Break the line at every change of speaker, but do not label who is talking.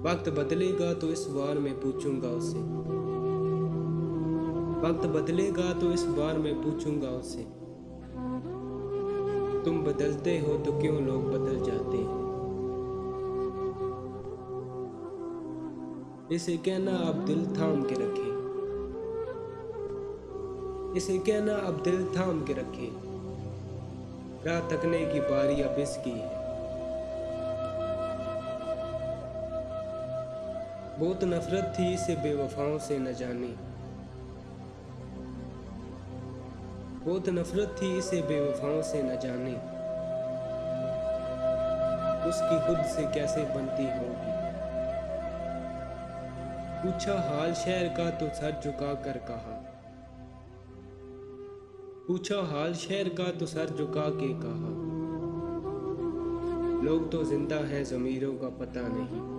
वक्त बदलेगा तो इस बार मैं पूछूंगा उससे। वक्त बदलेगा तो इस बार मैं पूछूंगा उससे। तुम बदलते हो तो क्यों लोग बदल जाते हैं। इसे कहना अब दिल थाम के रखे। इसे कहना अब दिल थाम के रखे। राह तकने की बारी अब इसकी है। बहुत नफरत थी इसे बेवफाओं से न जाने। बहुत नफरत थी इसे बेवफाओं से न जाने। उसकी खुद से कैसे बनती होगी। पूछा हाल शहर का तो सर झुका कर कहा। पूछा हाल शहर का तो सर झुका के कहा। लोग तो जिंदा हैं ज़मीरों का पता नहीं।